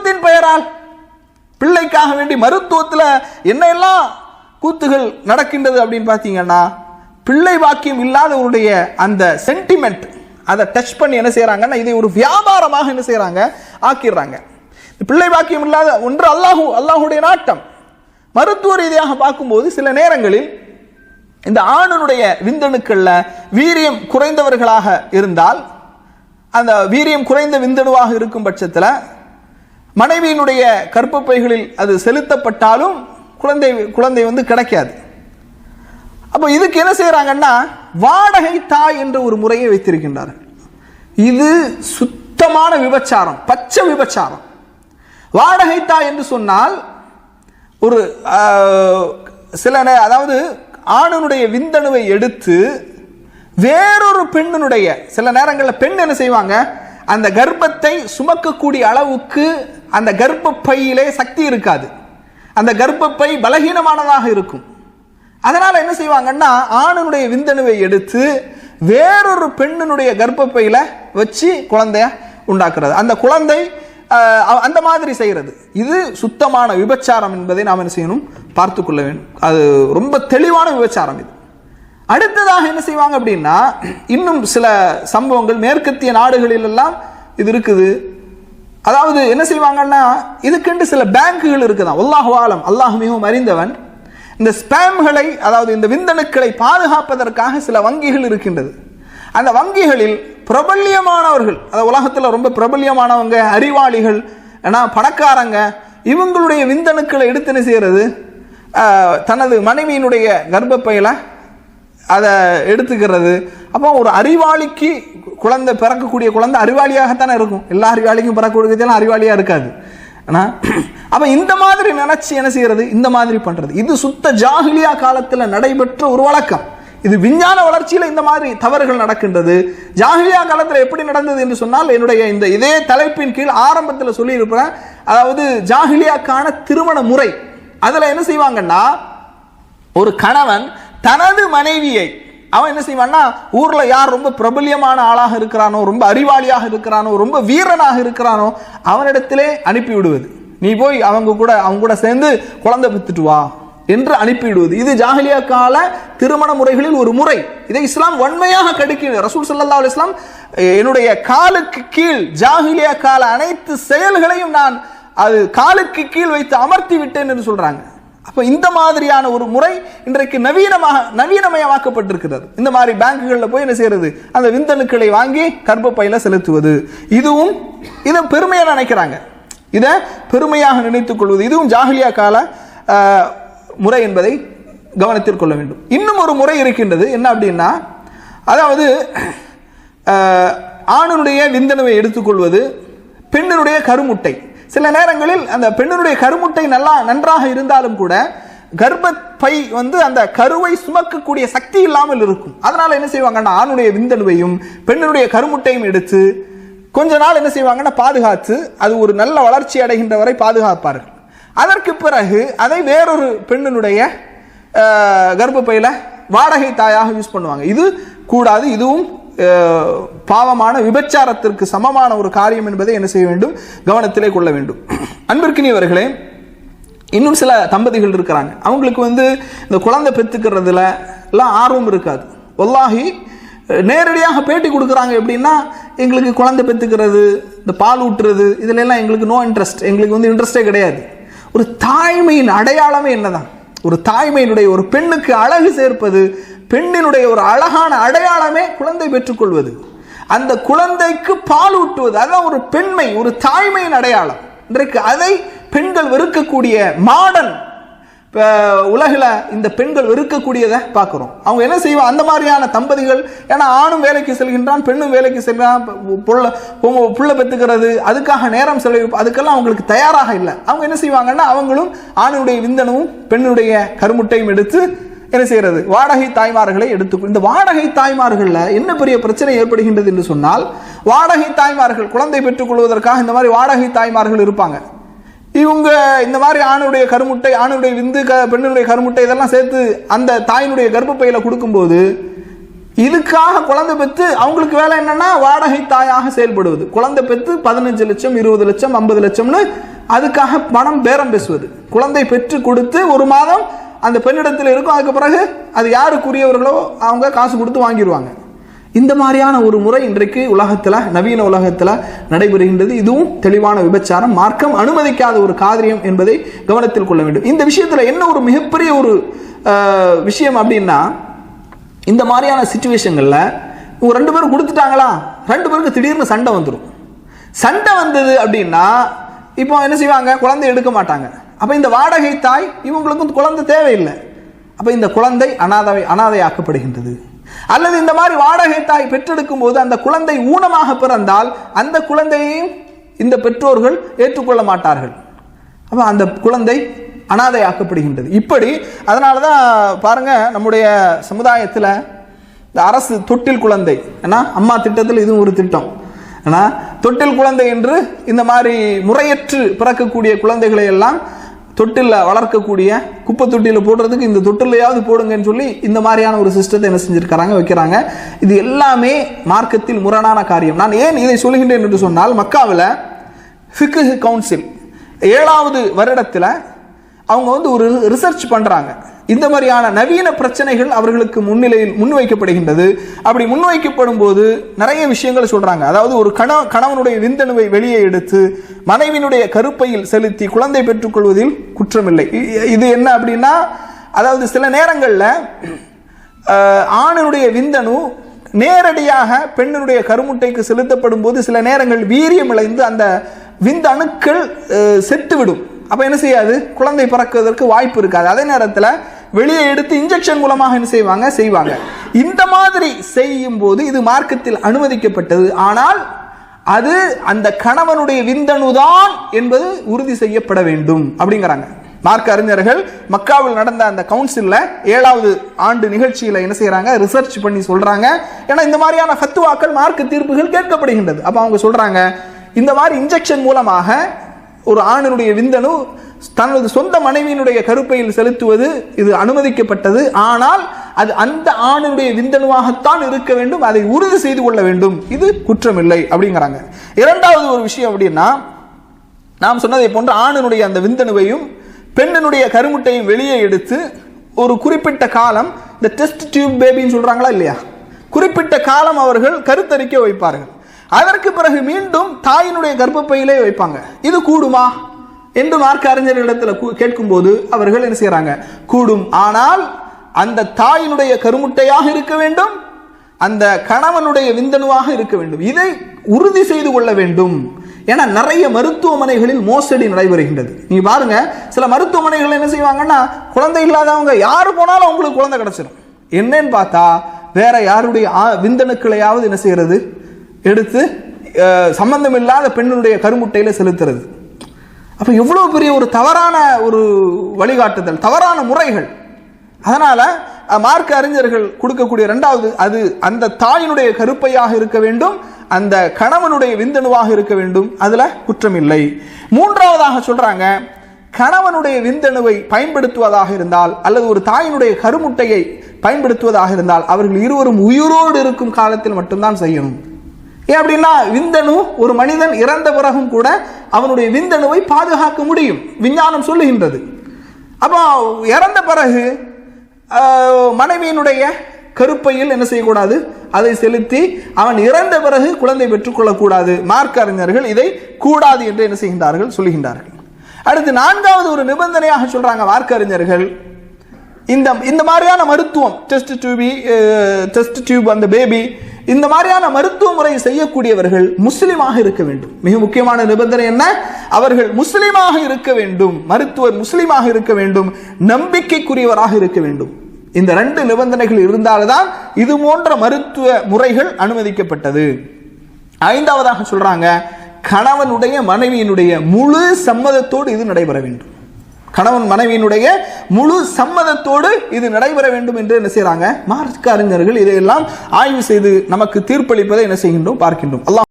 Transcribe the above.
மருத்துவத்தின் பெயரால் பிள்ளைக்காக வேண்டி மருத்துவத்தில் என்ன எல்லாம் கூத்துகள் நடக்கின்றது அப்படின்னு பார்த்தீங்கன்னா, பிள்ளை பாக்கியம் இல்லாதவருடைய அந்த சென்டிமெண்ட் அதை டச் பண்ணி என்ன செய்யறாங்கன்னா, இதை ஒரு வியாபாரமாக என்ன செய்யறாங்க, ஆக்கிடுறாங்க. பிள்ளை பாக்கியம் இல்லாத ஒன்று அல்லாஹுடைய நாட்டம். மருத்துவ ரீதியாக பார்க்கும்போது சில நேரங்களில் இந்த ஆணுடைய விந்தணுக்கள்ல வீரியம் குறைந்தவர்களாக இருந்தால், அந்த வீரியம் குறைந்த விந்தணுவாக இருக்கும் பட்சத்தில் மனைவியினுடைய கர்ப்பப்பைகளில் அது செலுத்தப்பட்டாலும் குழந்தை வந்து கிடைக்காது. அப்போ இதுக்கு என்ன செய்யறாங்கன்னா, வாடகை தாய் என்ற ஒரு முறையை வைத்திருக்கின்றார்கள். இது சுத்தமான விபச்சாரம், பச்சை விபச்சாரம். வாடகை தாய் என்று சொன்னால் ஒரு அதாவது ஆணுடைய விந்தணுவை எடுத்து வேறொரு பெண்ணினுடைய, சில நேரங்களில் பெண் என்ன செய்வாங்க, அந்த கர்ப்பத்தை சுமக்கக்கூடிய அளவுக்கு அந்த கர்ப்பப்பையிலே சக்தி இருக்காது, அந்த கர்ப்பப்பை பலகீனமானதாக இருக்கும். அதனால என்ன செய்வாங்கன்னா, ஆணுடைய விந்தணுவை எடுத்து வேறொரு பெண்ணினுடைய கர்ப்பப்பையில வச்சு குழந்தைய உண்டாக்குறது, அந்த குழந்தை அந்த மாதிரி செய்கிறது. இது சுத்தமான விபச்சாரம் என்பதை நாம் என்ன செய்யணும், பார்த்து கொள்ள வேண்டும். அது ரொம்ப தெளிவான விபச்சாரம். இது அடுத்ததாக என்ன செய்வாங்க அப்படின்னா, இன்னும் சில சம்பவங்கள் மேற்கத்திய நாடுகளில் எல்லாம் இது இருக்குது. அதாவது என்ன செய்வாங்கன்னா, இதுக்கென்று சில பேங்குகள் இருக்குதான். அல்லாஹு ஆலம், அல்லாஹ் மிகவும் அறிந்தவன். இந்த ஸ்பேம்களை, அதாவது இந்த விந்தணுக்களை பாதுகாப்பதற்காக சில வங்கிகள் இருக்கின்றது. அந்த வங்கிகளில் பிரபல்யமானவர்கள், அதாவது உலகத்தில் ரொம்ப பிரபல்யமானவங்க, அறிவாளிகள், பணக்காரங்க, இவங்களுடைய விந்தணுக்களை எடுத்து என்ன செய்யறது, தனது மனைவியினுடைய கர்ப்பப்பையில அதை எடுத்துக்கிறது. அப்போ ஒரு அறிவாளிக்கு குழந்தை பிறக்கக்கூடிய குழந்தை அறிவாளியாகத்தானே இருக்கும். எல்லா அறிவாளிக்கும் பிறக்கக்கூடியதெல்லாம் அறிவாளியா இருக்காது. அப்ப இந்த மாதிரி நினைச்சு என்ன செய்யறது, இந்த மாதிரி பண்றது, இது சுத்த ஜாஹிலியா காலத்தில் நடைபெற்ற ஒரு வழக்கம். இது விஞ்ஞான வளர்ச்சியில் இந்த மாதிரி தவறுகள் நடக்கின்றது. ஜாஹிலியா காலத்தில் எப்படி நடந்தது என்று சொன்னால், என்னுடைய இந்த இதே தலைப்பின் கீழ் ஆரம்பத்தில் சொல்லி இருப்பேன். அதாவது ஜாஹிலியாக்கான திருமண முறை, அதுல என்ன செய்வாங்கன்னா, ஒரு கணவன் தனது மனைவியை, அவன் என்ன செய்வான்னா, ஊர்ல யார் ரொம்ப பிரபல்யமான ஆளாக இருக்கிறானோ, ரொம்ப அறிவாளியாக இருக்கிறானோ, ரொம்ப வீரனாக இருக்கிறானோ, அவனிடத்திலே அனுப்பி விடுவது. நீ போய் அவங்க கூட சேர்ந்து குழந்தை பெற்றுட்டு வா என்று அனுப்பிவிடுவது. இது ஜாஹிலியா கால திருமண முறைகளில் ஒரு முறை. இதை இஸ்லாம் வன்மையாக கடுக்கிறது. ரசூல் ஸல்லல்லாஹு அலைஹி வஸல்லம், என்னுடைய காலுக்கு கீழ் ஜாஹிலியா கால அனைத்து செயல்களையும் நான் அது காலுக்கு கீழ் வைத்து அமர்த்தி விட்டேன் என்று சொல்றாங்க. அப்ப இந்த மாதிரியான ஒரு முறை இன்றைக்கு நவீனமயமாக்கப்பட்டிருக்கிறது. இந்த மாதிரி பேங்குகளில் போய் என்ன செய்யறது, அந்த விந்தணுக்களை வாங்கி கர்ப்பப்பையில செலுத்துவது, இதுவும் இதை பெருமையாக நினைக்கிறாங்க, இதை பெருமையாக நினைத்துக் கொள்வது, இதுவும் ஜாஹிலியா கால முறை என்பதை கவனத்தில் கொள்ள வேண்டும். இன்னும் ஒரு முறை இருக்கின்றது. என்ன அப்படின்னா, அதாவது ஆணுடைய விந்தணுவை எடுத்துக்கொள்வது, பெண்ணினுடைய கருமுட்டை. சில நேரங்களில் அந்த பெண்ணினுடைய கருமுட்டை நன்றாக இருந்தாலும் கூட கர்ப்பப்பை வந்து அந்த கருவை சுமக்கக்கூடிய சக்தி இல்லாமல் இருக்கும். அதனால என்ன செய்வாங்கன்னா, ஆணுடைய விந்தணுவையும் பெண்ணினுடைய கருமுட்டையும் எடுத்து கொஞ்ச நாள் என்ன செய்வாங்கன்னா பாதுகாத்து, அது ஒரு நல்ல வளர்ச்சி அடைகின்ற வரை பாதுகாப்பார்கள். அதற்கு பிறகு அதை வேறொரு பெண்ணினுடைய கர்ப்பப்பையில வாடகை தாயாக யூஸ் பண்ணுவாங்க. இது கூடாது. இதுவும் பாவமான விபச்சாரத்திற்கு சமமான ஒரு காரியம் என்பதை என்ன செய்ய வேண்டும், கவனத்திலே கொள்ள வேண்டும். அன்பிற்கினியவர்களே, இன்னும் சில தம்பதிகள் இருக்கிறாங்க. அவங்களுக்கு வந்து இந்த குழந்தை பெற்றுக்கிறதுல எல்லாம் ஆர்வம் இருக்காது. வல்லாஹி நேரடியாக பேட்டி கொடுக்குறாங்க. எப்படின்னா, எங்களுக்கு குழந்தை பெற்றுக்கிறது, இந்த பால் ஊட்டுறது, இதுல எல்லாம் எங்களுக்கு நோ இன்ட்ரெஸ்ட், எங்களுக்கு வந்து இன்ட்ரெஸ்டே கிடையாது. ஒரு தாய்மையின் அடையாளமே என்னதான், ஒரு தாய்மையினுடைய, ஒரு பெண்ணுக்கு அழகு சேர்ப்பது, பெண்ணினுடைய ஒரு அழகான அடையாளமே குழந்தை பெற்றுக்கொள்வது, அந்த குழந்தைக்கு பால் ஊட்டுவது, அதான் ஒரு பெண்மை, ஒரு தாய்மையின் அடையாளம். இன்றைக்கு அதை பெண்கள் வெறுக்கக்கூடிய மாடர்ன் உலகில் இந்த பெண்கள் வெறுக்கக்கூடியதை பார்க்கிறோம். அவங்க என்ன செய்வாங்க, அந்த மாதிரியான தம்பதிகள், ஏன்னா ஆணும் வேலைக்கு செல்கின்றான், பெண்ணும் வேலைக்கு செல்கிறான், புள்ள பெற்றுக்கிறது, அதுக்காக நேரம் செலவு, அதுக்கெல்லாம் அவங்களுக்கு தயாராக இல்லை. அவங்க என்ன செய்வாங்கன்னா, அவங்களும் ஆணுடைய விந்தனும் பெண்ணுடைய கருமுட்டையும் எடுத்து என்ன செய்யறது, வாடகை தாய்மார்களை எடுத்து. இந்த வாடகை தாய்மார்கள்ல என்ன பெரிய பிரச்சனை ஏற்படுகின்றது என்று சொன்னால், வாடகை தாய்மார்கள் குழந்தை பெற்றுக் கொள்வதற்காக இந்த மாதிரி வாடகை தாய்மார்கள் இருப்பாங்க. இவங்க இந்த மாதிரி ஆணுடைய கருமுட்டை, ஆணுடைய விந்து, பெண்ணுடைய கருமுட்டை இதெல்லாம் சேர்த்து அந்த தாயினுடைய கர்ப்பப்பையில கொடுக்கும்போது, இதுக்காக குழந்தை பெற்று அவங்களுக்கு வேலை என்னன்னா வாடகை தாயாக செயல்படுவது. குழந்தை பெற்று 15 லட்சம் 20 லட்சம் 50 லட்சம்னு அதுக்காக பணம் பேரம் பேசுவது, குழந்தை பெற்று கொடுத்து ஒரு மாதம் அந்த பெண்ணிடத்தில் இருக்கும், அதுக்கு பிறகு அது யாருக்குரியவர்களோ அவங்க காசு கொடுத்து வாங்கிடுவாங்க. இந்த மாதிரியான ஒரு முறை இன்றைக்கு உலகத்தில், நவீன உலகத்தில் நடைபெறுகின்றது. இதுவும் தெளிவான விபச்சாரம், மார்க்கம் அனுமதிக்காத ஒரு காரியம் என்பதை கவனத்தில் கொள்ள வேண்டும். இந்த விஷயத்தில் என்ன ஒரு மிகப்பெரிய ஒரு விஷயம் அப்படின்னா, இந்த மாதிரியான சிச்சுவேஷன்களில் ஒரு 2 பேரும் கொடுத்துட்டாங்களா, 2 பேருக்கு திடீர்னு சண்டை வந்துடும். சண்டை வந்தது அப்படின்னா இப்போ என்ன செய்வாங்க, குழந்தை எடுக்க மாட்டாங்க. அப்போ இந்த வாடகை தாய் இவங்களுக்கும் குழந்தை தேவையில்லை, அப்போ இந்த குழந்தை அனாதையாக்கப்படுகின்றது. அல்லது இந்த மாதிரி வாடகை தாய் பெற்றெடுக்கும் போது அந்த குழந்தை ஊனமாக பிறந்தால் அந்த குழந்தையையும் இந்த பெற்றோர்கள் ஏற்றுக்கொள்ள மாட்டார்கள். அப்போ அந்த குழந்தை அனாதையாக்கப்படுகின்றது. இப்படி அதனால தான் பாருங்க, நம்முடைய சமுதாயத்தில் இந்த அரசு தொட்டில் குழந்தை, ஏன்னா அம்மா திட்டத்தில் இதுவும் ஒரு திட்டம், ஏன்னா தொட்டில் குழந்தை என்று இந்த மாதிரி முறையற்று பிறக்கக்கூடிய குழந்தைகளை எல்லாம் தொட்டில் வளர்க்கக்கூடிய, குப்பை தொட்டியில் போடுறதுக்கு இந்த தொட்டிலையாவது போடுங்கன்னு சொல்லி இந்த மாதிரியான ஒரு சிஸ்டத்தை என்ன செஞ்சிருக்கிறாங்க, வைக்கிறாங்க. இது எல்லாமே மார்க்கத்தில் முரணான காரியம். நான் ஏன் இதை சொல்கின்றேன் என்று சொன்னால், மக்காவில் ஃபிக்ஹ் கவுன்சில் 7வது வருடத்தில் அவங்க ஒரு ரிசர்ச் பண்ணுறாங்க. இந்த மாதிரியான நவீன பிரச்சனைகள் அவர்களுக்கு முன்வைக்கப்படுகின்றது. அப்படி முன்வைக்கப்படும் போது நிறைய விஷயங்கள் சொல்றாங்க. அதாவது ஒரு கணவனுடைய விந்தணுவை வெளியே எடுத்து மனைவியினுடைய கருப்பையில் செலுத்தி குழந்தை பெற்றுக்கொள்வதில் குற்றமில்லை. இது என்ன அப்படின்னா, அதாவது சில நேரங்களில் ஆணினுடைய விந்தணு நேரடியாக பெண்ணினுடைய கருமுட்டைக்கு செலுத்தப்படும் போது சில நேரங்கள் வீரியம் இழைந்து அந்த விந்தணுக்கள் செத்துவிடும். அப்ப என்ன செய்யாது, குழந்தை பிறக்குவதற்கு வாய்ப்பு இருக்காது. அதே நேரத்தில் வெளியே எடுத்து இன்ஜெக்ஷன் மூலமாக என்ன செய்வாங்க. இந்த மாதிரி செய்யும் போது இது மார்க்கத்தில் அனுமதிக்கப்பட்டது. ஆனால் அது அந்த கணவனுடைய விந்தணுதான் என்பது உறுதி செய்யப்பட வேண்டும் அப்படிங்கிறாங்க மார்க்க அறிஞர்கள். மக்காவில் நடந்த அந்த கவுன்சில்ல 7வது ஆண்டு நிகழ்ச்சியில என்ன செய்யறாங்க, ரிசர்ச் பண்ணி சொல்றாங்க. ஏன்னா இந்த மாதிரியான ஃபத்வாக்கள், மார்க்க தீர்ப்புகள் கேட்கப்படுகின்றது. அப்ப அவங்க சொல்றாங்க, இந்த மாதிரி இன்ஜெக்ஷன் மூலமாக ஒரு ஆணினுடைய விந்தணு தனது சொந்த மனைவியினுடைய கருப்பையில் செலுத்துவது இது அனுமதிக்கப்பட்டது. ஆனால் அது அந்த ஆணினுடைய விந்தணுவாகத்தான் இருக்க வேண்டும், அதை உறுதி செய்து கொள்ள வேண்டும், இது குற்றமில்லை அப்படிங்கிறாங்க. 2வது ஒரு விஷயம் அப்படின்னா, நாம் சொன்னதை போன்ற ஆணினுடைய அந்த விந்தணுவையும் பெண்ணினுடைய கருமுட்டையும் வெளியே எடுத்து ஒரு குறிப்பிட்ட காலம், இந்த டெஸ்ட் டியூப் பேபின்னு சொல்றாங்களா இல்லையா, குறிப்பிட்ட காலம் அவர்கள் கருத்தரிக்க வைப்பார்கள். அதற்கு பிறகு மீண்டும் தாயினுடைய கர்ப்பப்பையிலே வைப்பாங்க. இது கூடுமா என்று மார்க்க அறிஞர்களிடத்தில் கேட்கும் போது அவர்கள் என்ன செய்யறாங்க, கூடும். ஆனால் அந்த தாயினுடைய கருமுட்டையாக இருக்க வேண்டும், அந்த கணவனுடைய விந்தணுவாக இருக்க வேண்டும், இதை உறுதி செய்து கொள்ள வேண்டும். ஏன்னா நிறைய மருத்துவமனைகளில் மோசடி நடைபெறுகின்றது. நீங்க பாருங்க, சில மருத்துவமனைகள் என்ன செய்வாங்கன்னா, குழந்தை இல்லாதவங்க யாரு போனாலும் அவங்களுக்கு குழந்தை கிடைச்சிடும். என்னன்னு பார்த்தா வேற யாருடைய விந்தணுக்களையாவது என்ன செய்யறது, எடுத்து சம்பந்தம் இல்லாத பெண்ணுடைய கருமுட்டையில செலுத்துறது. அப்ப எவ்வளவு பெரிய ஒரு தவறான ஒரு வழிகாட்டுதல், தவறான முறைகள். அதனால மார்க்க அறிஞர்கள் கொடுக்கக்கூடிய 2வது, அது அந்த தாயினுடைய கருப்பையாக இருக்க வேண்டும், அந்த கணவனுடைய விந்தணுவாக இருக்க வேண்டும், அதுல குற்றம் இல்லை. 3வதாக சொல்றாங்க, கணவனுடைய விந்தணுவை பயன்படுத்துவதாக இருந்தால் அல்லது ஒரு தாயினுடைய கருமுட்டையை பயன்படுத்துவதாக இருந்தால் அவர்கள் இருவரும் உயிரோடு இருக்கும் காலத்தில் மட்டும்தான் செய்யணும். ஏன் அப்படின்னா, விந்தணு ஒரு மனிதன் இறந்த பிறகும் கூட அவனுடைய விந்தணுவை பாதுகாக்க முடியும், விஞ்ஞானம் சொல்லுகின்றது. அப்போ இறந்த பிறகு மனைவியினுடைய கருப்பையில் என்ன செய்யக்கூடாது, அதை செலுத்தி அவன் இறந்த பிறகு குழந்தை பெற்றுக்கொள்ளக்கூடாது. மார்க்க அறிஞர்கள் இதை கூடாது என்று என்ன செய்கின்றார்கள், சொல்லுகின்றார்கள். அடுத்து 4வது ஒரு நிபந்தனையாக சொல்றாங்க மார்க்க அறிஞர்கள், இந்த மாதிரியான மருத்துவம், டெஸ்ட் டியூப் அந்த பேபி, இந்த மாதிரியான மருத்துவ முறை செய்யக்கூடியவர்கள் முஸ்லிமாக இருக்க வேண்டும். மிக முக்கியமான நிபந்தனை என்ன, அவர்கள் முஸ்லிமாக இருக்க வேண்டும், மருத்துவர் முஸ்லிமாக இருக்க வேண்டும், நம்பிக்கைக்குரியவராக இருக்க வேண்டும். இந்த 2 நிபந்தனைகள் இருந்தால்தான் இது போன்ற மருத்துவ முறைகள் அனுமதிக்கப்பட்டது. 5வதாக சொல்றாங்க, கணவனுடைய மனைவியினுடைய முழு சம்மதத்தோடு இது நடைபெற வேண்டும். கணவன் மனைவியினுடைய முழு சம்மதத்தோடு இது நடைபெற வேண்டும் என்று என்ன செய்யறாங்க, மார்க்க அறிஞர்கள் இதையெல்லாம் ஆய்வு செய்து நமக்கு தீர்ப்பளிப்பதை என்ன செய்கின்றோம், பார்க்கின்றோம். அல்லாஹ்